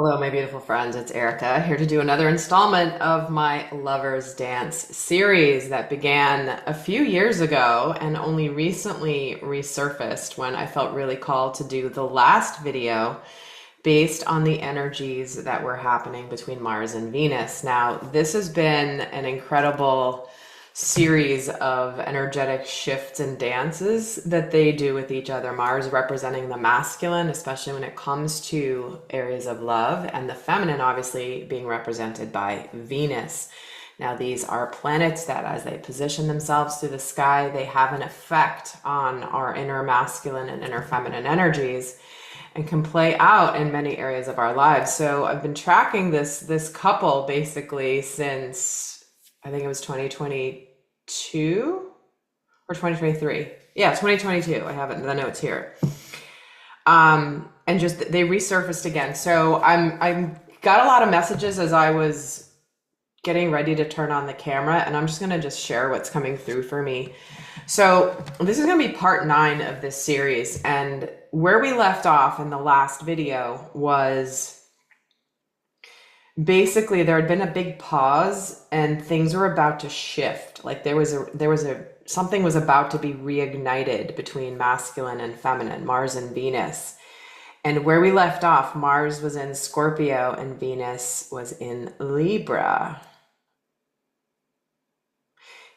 Hello, my beautiful friends. It's Erica here to do another installment of my Lovers Dance series that began a few years ago and only recently resurfaced when I felt really called to do the last video based on the energies that were happening between Mars and Venus. Now, this has been an incredible series of energetic shifts and dances that they do with each other. Mars representing the masculine, especially when it comes to areas of love, and the feminine obviously being represented by Venus. Now, these are planets that as they position themselves through the sky, they have an effect on our inner masculine and inner feminine energies and can play out in many areas of our lives. So I've been tracking this couple basically since I think it was 2022 or 2023. Yeah, 2022. I have it in the notes here. And just they resurfaced again. So I'm got a lot of messages as I was getting ready to turn on the camera, and I'm just gonna just share what's coming through for me. So this is gonna be part 9 of this series, and where we left off in the last video was basically there had been a big pause and things were about to shift. Like something was about to be reignited between masculine and feminine, Mars and Venus. And where we left off, Mars was in Scorpio and Venus was in Libra.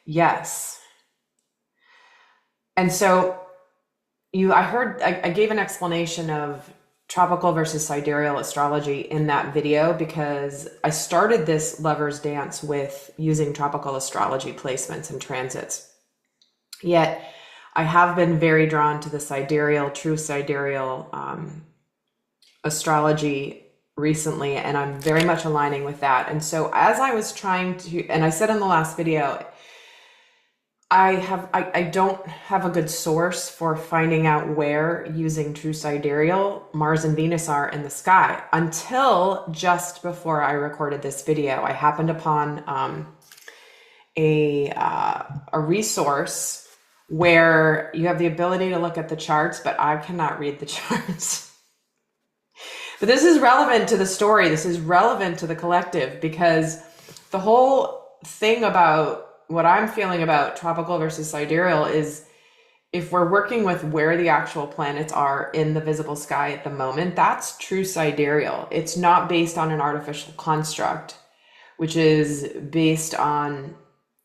Yes. And so I gave an explanation of tropical versus sidereal astrology in that video because I started this Lover's Dance with using tropical astrology placements and transits. Yet I have been very drawn to the sidereal, true sidereal astrology recently, and I'm very much aligning with that. And so as I was trying to, and I said in the last video, I don't have a good source for finding out where using true sidereal Mars and Venus are in the sky until just before I recorded this video. I happened upon a resource where you have the ability to look at the charts, but I cannot read the charts. But this is relevant to the story. This is relevant to the collective because the whole thing about what I'm feeling about tropical versus sidereal is if we're working with where the actual planets are in the visible sky at the moment, that's true sidereal. It's not based on an artificial construct, which is based on,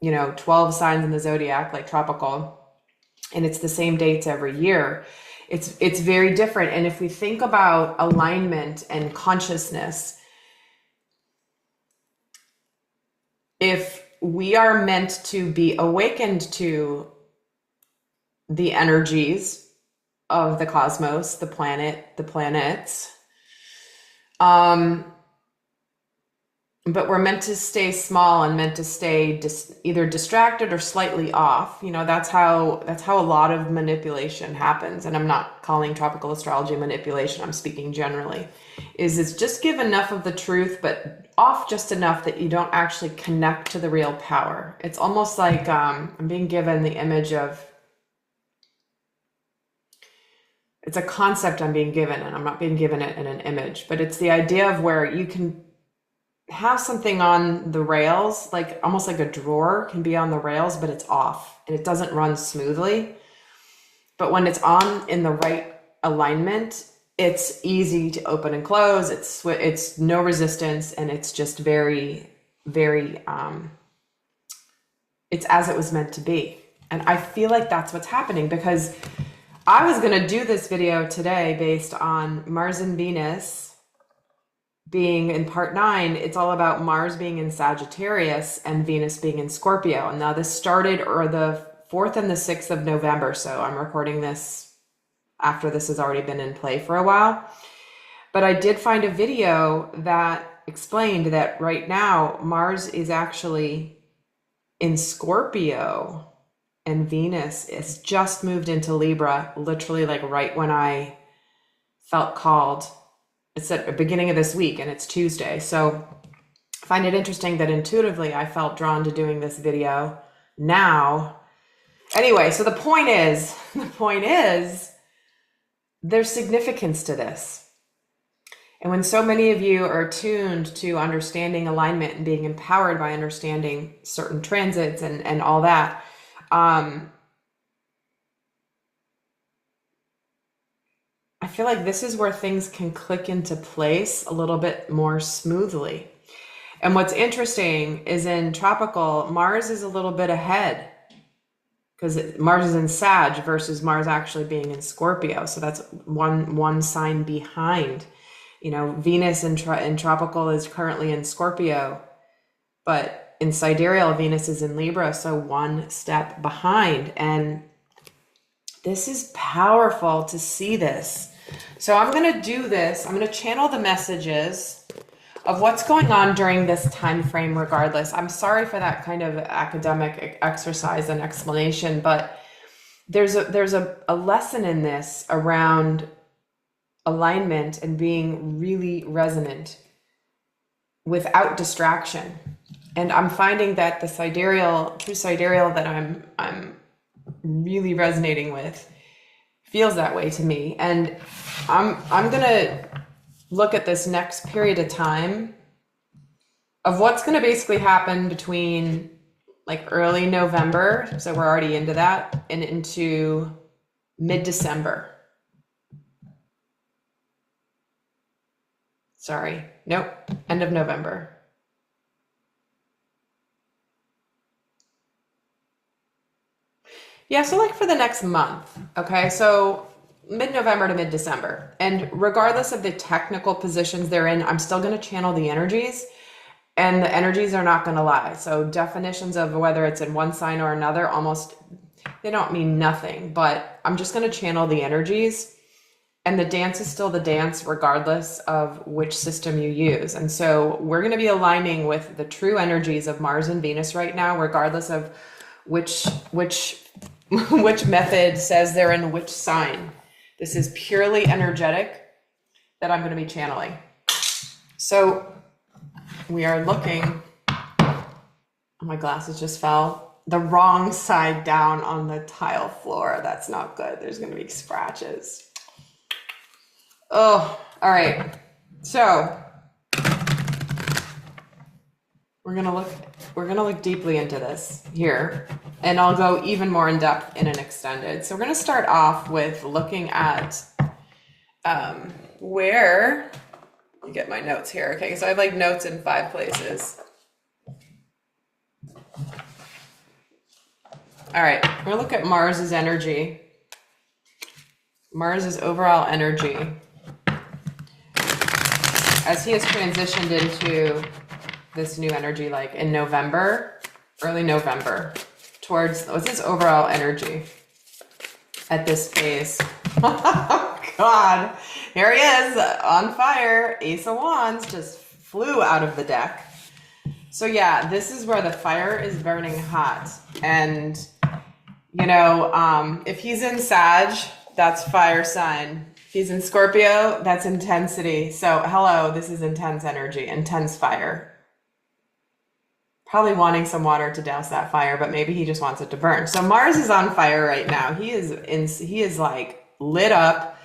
12 signs in the zodiac, like tropical, and it's the same dates every year. It's very different. And if we think about alignment and consciousness, if we are meant to be awakened to the energies of the cosmos, the planets, but we're meant to stay small and meant to stay either distracted or slightly off. That's how a lot of manipulation happens. And I'm not calling tropical astrology manipulation. I'm speaking generally. It's just give enough of the truth, but off just enough that you don't actually connect to the real power. It's almost like I'm being given the image of, it's a concept I'm being given, and I'm not being given it in an image, but it's the idea of where you can have something on the rails, like almost like a drawer can be on the rails, but it's off and it doesn't run smoothly. But when it's on in the right alignment, it's easy to open and close. It's no resistance, and it's just very, very, it's as it was meant to be. And I feel like that's what's happening because I was going to do this video today based on Mars and Venus being in part 9. It's all about Mars being in Sagittarius and Venus being in Scorpio. And now this started the 4th and the 6th of November. So I'm recording this after this has already been in play for a while. But I did find a video that explained that right now Mars is actually in Scorpio and Venus is just moved into Libra, literally like right when I felt called. It's at the beginning of this week and it's Tuesday. So I find it interesting that intuitively I felt drawn to doing this video now. Anyway, so the point is, there's significance to this. And when so many of you are tuned to understanding alignment and being empowered by understanding certain transits and all that, I feel like this is where things can click into place a little bit more smoothly. And what's interesting is in tropical, Mars is a little bit ahead because Mars is in Sag versus Mars actually being in Scorpio. So that's one sign behind. You know, Venus in tropical is currently in Scorpio, but in sidereal, Venus is in Libra, so one step behind. And this is powerful to see this. So I'm going to do this. I'm going to channel the messages of what's going on during this time frame regardless. I'm sorry for that kind of academic exercise and explanation, but there's a lesson in this around alignment and being really resonant without distraction. And I'm finding that the true sidereal that I'm really resonating with feels that way to me. And I'm gonna look at this next period of time of what's gonna basically happen between like early November, so we're already into that, and into mid-December. Sorry, nope, end of November. Yeah, so like for the next month, okay? So mid-November to mid-December. And regardless of the technical positions they're in, I'm still gonna channel the energies, and the energies are not gonna lie. So definitions of whether it's in one sign or another, almost, they don't mean nothing, but I'm just gonna channel the energies. And the dance is still the dance regardless of which system you use. And so we're going to be aligning with the true energies of Mars and Venus right now, regardless of which method says they're in which sign. This is purely energetic that I'm going to be channeling. So we are looking, oh, my glasses just fell the wrong side down on the tile floor. That's not good. There's going to be scratches. Oh, all right. So we're gonna look deeply into this here, and I'll go even more in depth in an extended. So we're gonna start off with looking at where you get my notes here. Okay, so I have like notes in 5 places. All right, we're gonna look at Mars's energy. Mars's overall energy as he has transitioned into this new energy, like in November, early November, towards, what's his overall energy at this phase? Oh God, here he is on fire. Ace of Wands just flew out of the deck. So yeah, this is where the fire is burning hot. And, you know, if he's in Sag, that's fire sign. If he's in Scorpio, that's intensity. So hello, this is intense energy, intense fire. Probably wanting some water to douse that fire, but maybe he just wants it to burn. So Mars is on fire right now. He is like lit up.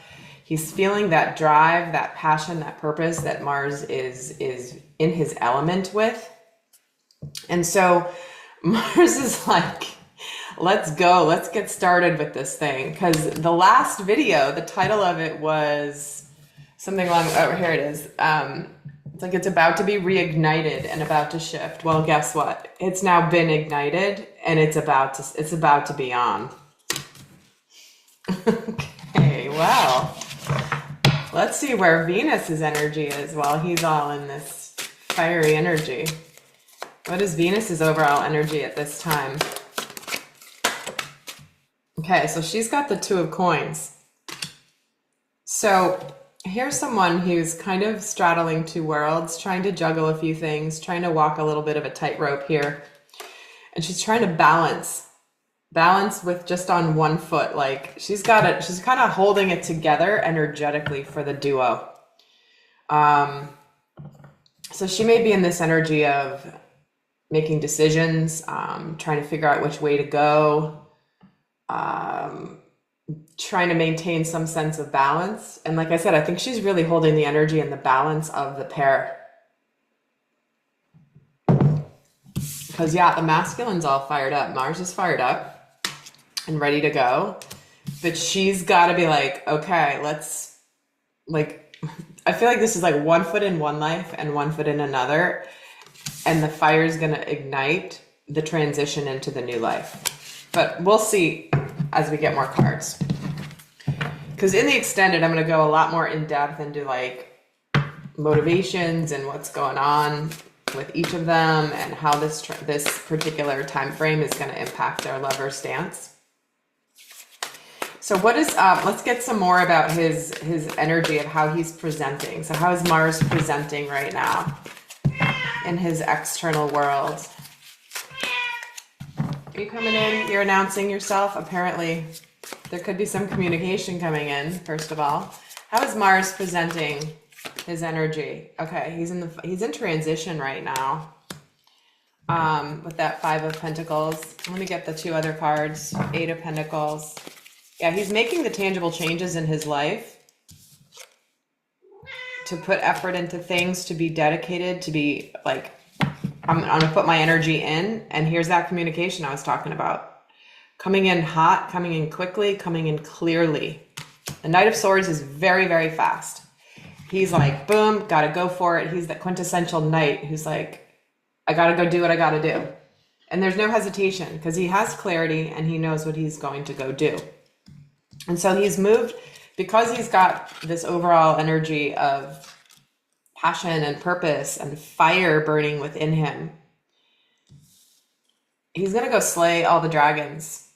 He's feeling that drive, that passion, that purpose that Mars is in his element with. And so Mars is like, let's go. Let's get started with this thing. Because the last video, the title of it was something along, oh, here it is. It's like it's about to be reignited and about to shift. Well, guess what? It's now been ignited and it's about to be on. Okay, well, let's see where Venus's energy is while he's all in this fiery energy. What is Venus's overall energy at this time? Okay, so she's got the 2 of coins. So here's someone who's kind of straddling 2 worlds, trying to juggle a few things, trying to walk a little bit of a tightrope here. And she's trying to balance with just on one foot. Like she's kind of holding it together energetically for the duo. So she may be in this energy of making decisions, trying to figure out which way to go. trying to maintain some sense of balance. And like I said, I think she's really holding the energy and the balance of the pair. Because, yeah, the masculine's all fired up. Mars is fired up and ready to go. But she's got to be like, okay, let's, like, I feel like this is like one foot in one life and one foot in another. And the fire is going to ignite the transition into the new life. But we'll see as we get more cards. Because in the extended, I'm going to go a lot more in depth into like motivations and what's going on with each of them and how this particular time frame is going to impact their lover's stance. So what is let's get some more about his energy of how he's presenting. So how is Mars presenting right now in his external world? Are you coming in? You're announcing yourself. Apparently there could be some communication coming in, first of all. How is Mars presenting his energy? Okay, he's in transition right now. With that Five of Pentacles. Let me get the two other cards. Eight of Pentacles. Yeah, he's making the tangible changes in his life to put effort into things, to be dedicated, to be like, I'm gonna put my energy in. And here's that communication I was talking about. Coming in hot, coming in quickly, coming in clearly. The Knight of Swords is very, very fast. He's like, boom, gotta go for it. He's the quintessential knight who's like, I gotta go do what I gotta do. And there's no hesitation because he has clarity and he knows what he's going to go do. And so he's moved because he's got this overall energy of passion and purpose and fire burning within him. He's gonna go slay all the dragons.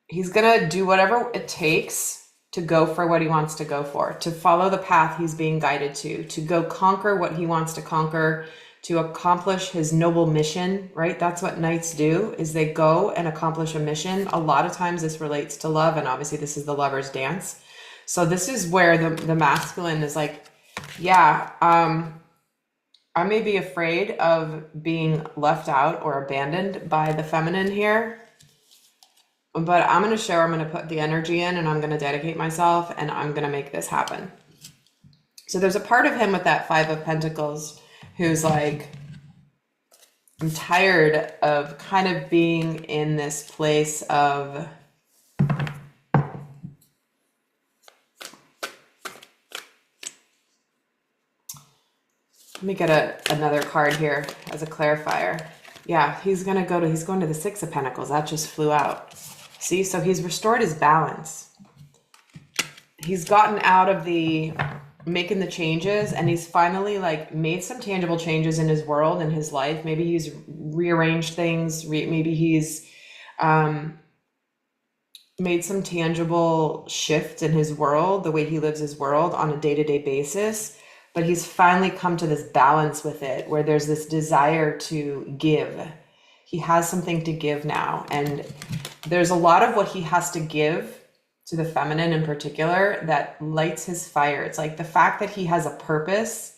He's gonna do whatever it takes to go for what he wants to go for, to follow the path he's being guided to go conquer what he wants to conquer, to accomplish his noble mission, right? That's what knights do, is they go and accomplish a mission. A lot of times this relates to love, and obviously this is the lover's dance. So this is where the masculine is like, yeah, I may be afraid of being left out or abandoned by the feminine here, but I'm going to show her, I'm going to put the energy in and I'm going to dedicate myself and I'm going to make this happen. So there's a part of him with that Five of Pentacles who's like, I'm tired of kind of being in this place of let me get another card here as a clarifier. Yeah, he's going to the Six of Pentacles. That just flew out. See, so he's restored his balance. He's gotten out of the making the changes and he's finally like made some tangible changes in his world and his life. Maybe he's rearranged things. Maybe he's made some tangible shift in his world, the way he lives his world on a day-to-day basis. But he's finally come to this balance with it where there's this desire to give. He has something to give now. And there's a lot of what he has to give to the feminine in particular that lights his fire. It's like the fact that he has a purpose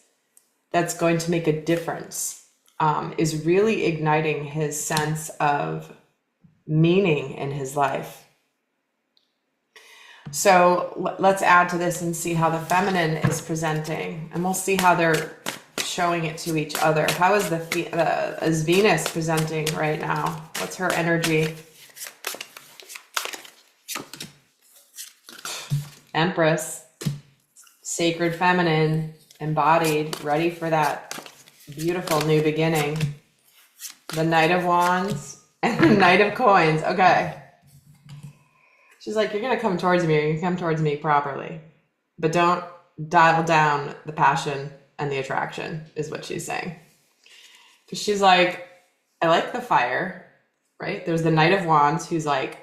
that's going to make a difference is really igniting his sense of meaning in his life. So let's add to this and see how the feminine is presenting, and we'll see how they're showing it to each other. How is is Venus presenting right now? What's her energy? Empress, sacred feminine, embodied, ready for that beautiful new beginning. The Knight of Wands and the Knight of Coins. Okay. She's like, you're going to come towards me, or you can come towards me properly, but don't dial down the passion and the attraction, is what she's saying. Because she's like, I like the fire, right? There's the Knight of Wands who's like,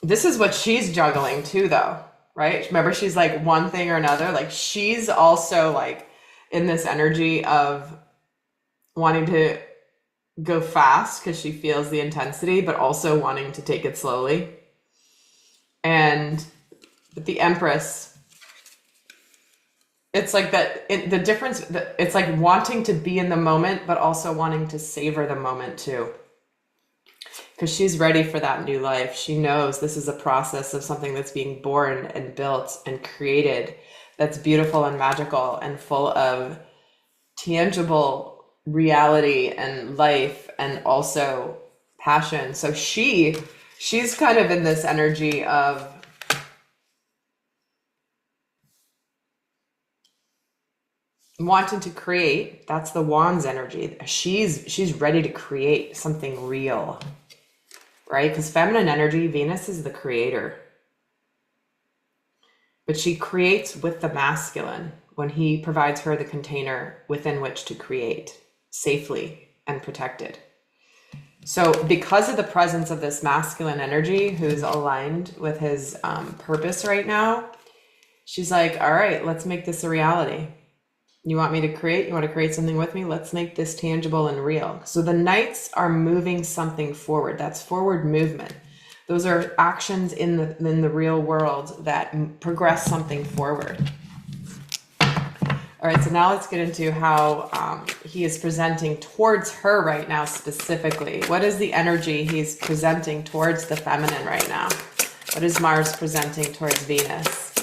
this is what she's juggling too, though, right? Remember, she's like one thing or another. Like she's also like in this energy of wanting to go fast because she feels the intensity, but also wanting to take it slowly. And the Empress, it's like that, the difference, it's like wanting to be in the moment, but also wanting to savor the moment too. because she's ready for that new life. She knows this is a process of something that's being born and built and created, that's beautiful and magical and full of tangible reality and life and also passion. So she's kind of in this energy of wanting to create. That's the Wands energy. She's ready to create something real, right? Because feminine energy, Venus is the creator, but she creates with the masculine when he provides her the container within which to create safely and protected. So because of the presence of this masculine energy who's aligned with his purpose right now, she's like, all right, let's make this a reality. You want me to create? You want to create something with me? Let's make this tangible and real. So the knights are moving something forward. That's forward movement. Those are actions in the real world that progress something forward. All right, so now let's get into how he is presenting towards her right now specifically. What is the energy he's presenting towards the feminine right now? What is Mars presenting towards Venus?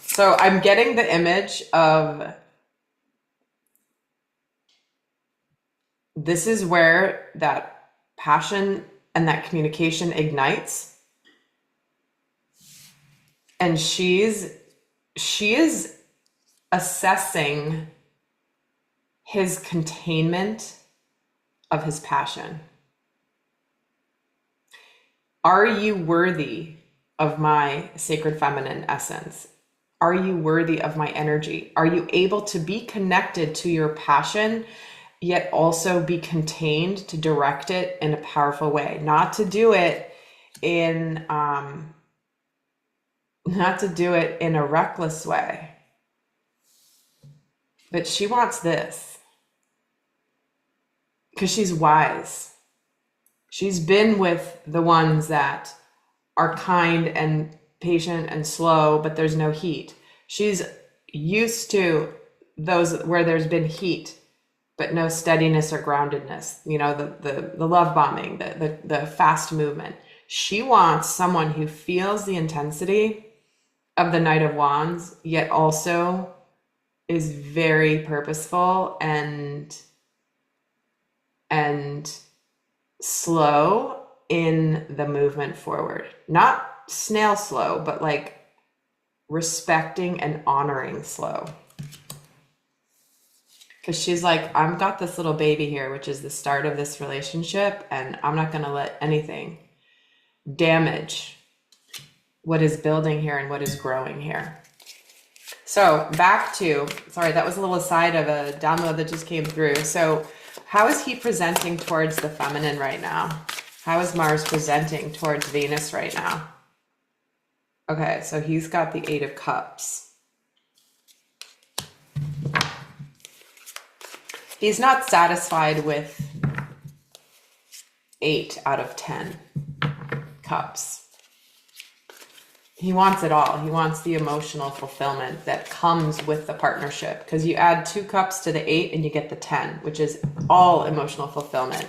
So I'm getting the image of this is where that passion and that communication ignites. And she is assessing his containment of his passion. Are you worthy of my sacred feminine essence? Are you worthy of my energy? Are you able to be connected to your passion, yet also be contained to direct it in a powerful way? Not to do it in a reckless way. But she wants this because she's wise. She's been with the ones that are kind and patient and slow, but there's no heat. She's used to those where there's been heat, but no steadiness or groundedness. You know, the love bombing, the fast movement. She wants someone who feels the intensity of the Knight of Wands, yet also is very purposeful and slow in the movement forward. Not snail slow, but like respecting and honoring slow. Because she's like, I've got this little baby here, which is the start of this relationship, and I'm not going to let anything damage what is building here and what is growing here. So back to, sorry, that was a little aside of a download that just came through. So how is he presenting towards the feminine right now? How is Mars presenting towards Venus right now? Okay, so he's got the 8 of Cups. He's not satisfied with 8 out of 10 cups. He wants it all. He wants the emotional fulfillment that comes with the partnership, because you add 2 cups to the 8 and you get the 10, which is all emotional fulfillment.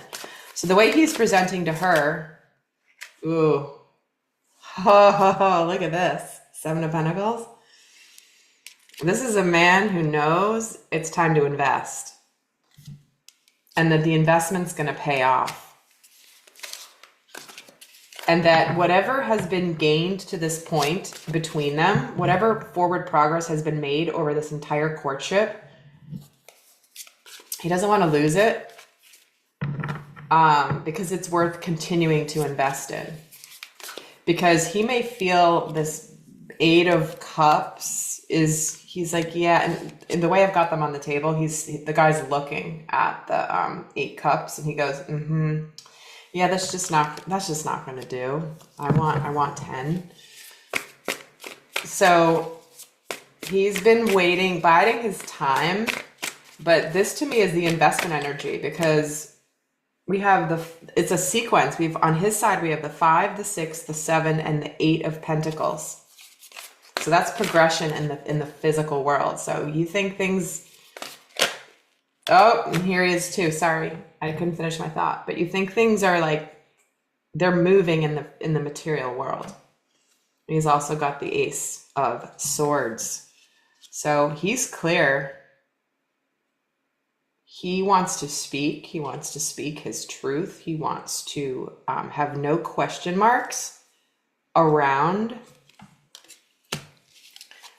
So the way he's presenting to her, ooh, oh, look at this. 7 of Pentacles. This is a man who knows it's time to invest and that the investment's going to pay off. And that whatever has been gained to this point between them, whatever forward progress has been made over this entire courtship, he doesn't want to lose it because it's worth continuing to invest in. Because he may feel this 8 of Cups he's like, yeah, and the way I've got them on the table, the guy's looking at the 8 Cups and he goes, yeah, that's just not going to do. I want 10. So he's been waiting, biding his time, but this to me is the investment energy, because we have it's a sequence. On his side, we have the 5, the 6, the 7, and the 8 of Pentacles. So that's progression in the physical world. So you think things, oh, and here he is too. Sorry, I couldn't finish my thought. But you think things are like they're moving in the material world. He's also got the Ace of Swords. So he's clear. He wants to speak. He wants to speak his truth. He wants to have no question marks around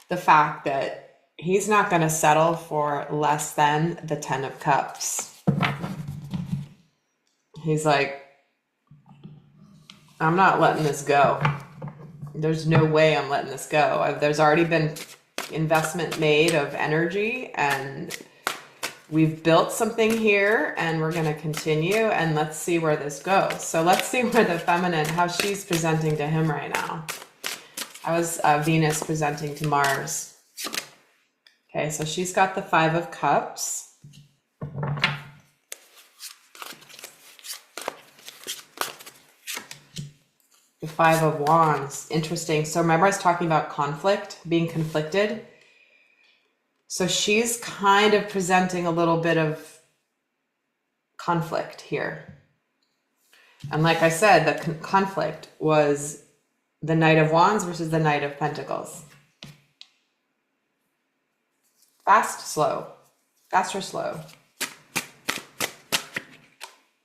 the fact that he's not going to settle for less than the 10 of Cups. He's like, I'm not letting this go. There's no way I'm letting this go. There's already been investment made of energy, and we've built something here, and we're going to continue, and let's see where this goes. So let's see where the feminine, how she's presenting to him right now. How is Venus presenting to Mars? Okay, so she's got the 5 of Cups. The 5 of Wands. Interesting. So remember I was talking about conflict, being conflicted. So she's kind of presenting a little bit of conflict here. And like I said, the conflict was the Knight of Wands versus the Knight of Pentacles. Fast, slow. Fast or slow.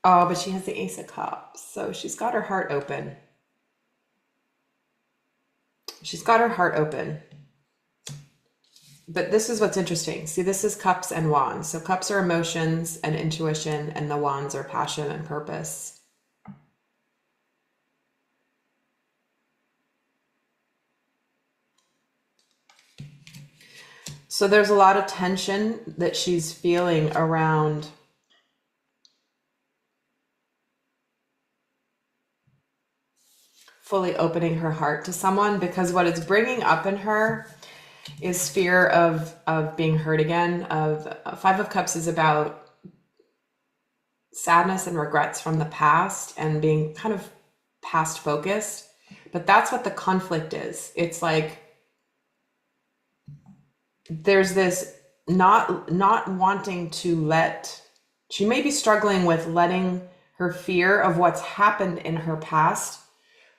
Oh, but she has the Ace of Cups. So she's got her heart open. She's got her heart open. But this is what's interesting. See, this is Cups and Wands. So Cups are emotions and intuition, and the Wands are passion and purpose. So there's a lot of tension that she's feeling around fully opening her heart to someone, because what it's bringing up in her is fear of being hurt again. 5 of Cups is about sadness and regrets from the past and being kind of past focused. But that's what the conflict is. It's like there's this not wanting to let, she may be struggling with letting her fear of what's happened in her past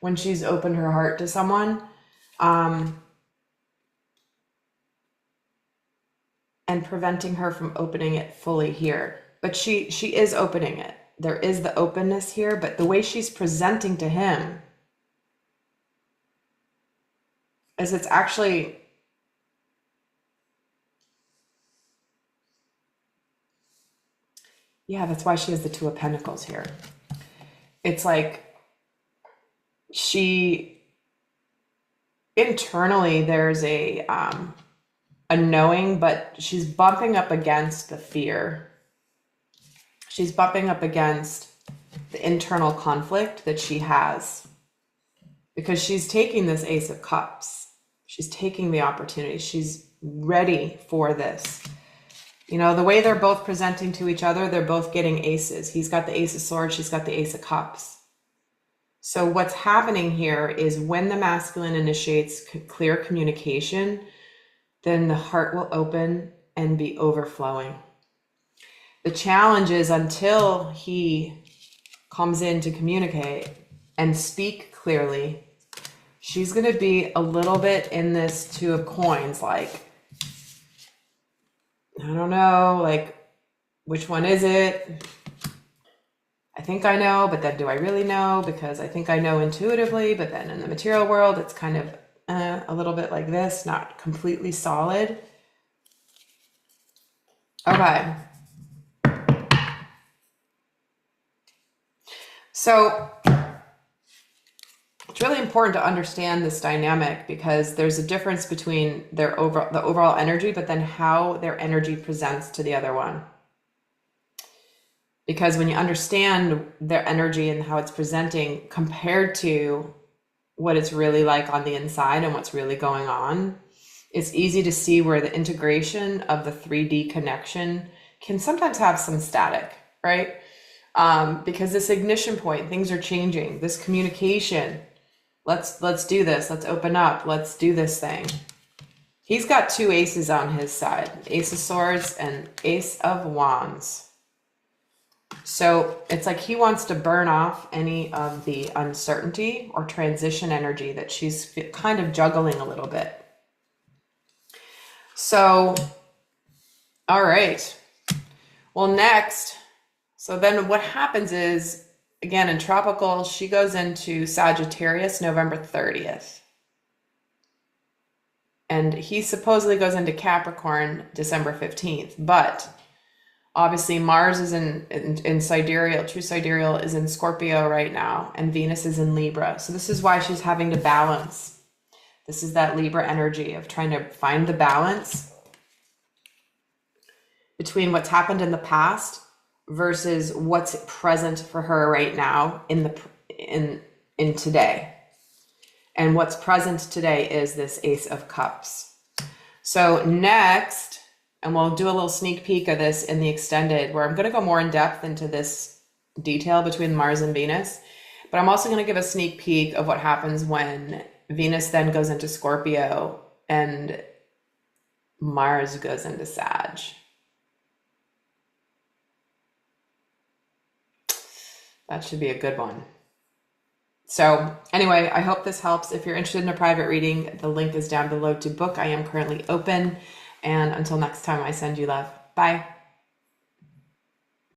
when she's opened her heart to someone, and preventing her from opening it fully here. But she is opening it. There is the openness here, but the way she's presenting to him is it's actually, yeah, that's why she has the 2 of Pentacles here. It's like she internally, there's a knowing, but she's bumping up against the fear. She's bumping up against the internal conflict that she has, because she's taking this Ace of Cups. She's taking the opportunity. She's ready for this. You know, the way they're both presenting to each other, they're both getting aces. He's got the Ace of Swords. She's got the Ace of Cups. So what's happening here is when the masculine initiates clear communication, then the heart will open and be overflowing. The challenge is until he comes in to communicate and speak clearly, she's going to be a little bit in this 2 of Coins, like, I don't know, like, which one is it? I think I know, but then do I really know? Because I think I know intuitively, but then in the material world, it's kind of a little bit like this, not completely solid. Okay. So it's really important to understand this dynamic, because there's a difference between the overall energy, but then how their energy presents to the other one. Because when you understand their energy and how it's presenting compared to what it's really like on the inside and what's really going on, it's easy to see where the integration of the 3D connection can sometimes have some static, right? Because this ignition point, things are changing. This communication, let's do this. Let's open up. Let's do this thing. He's got 2 aces on his side, Ace of Swords and Ace of Wands. So it's like he wants to burn off any of the uncertainty or transition energy that she's kind of juggling a little bit. So, all right. Well, next, so then what happens is, again, in tropical, she goes into Sagittarius November 30th. And he supposedly goes into Capricorn December 15th. But obviously Mars is in sidereal, true sidereal is in Scorpio right now, and Venus is in Libra. So this is why she's having to balance. This is that Libra energy of trying to find the balance between what's happened in the past versus what's present for her right now in today. And what's present today is this Ace of Cups. So next, and we'll do a little sneak peek of this in the extended, where I'm going to go more in depth into this detail between Mars and Venus. But I'm also going to give a sneak peek of what happens when Venus then goes into Scorpio and Mars goes into Sag. That should be a good one. So anyway, I hope this helps. If you're interested in a private reading, the link is down below to book. I am currently open. And until next time, I send you love. Bye.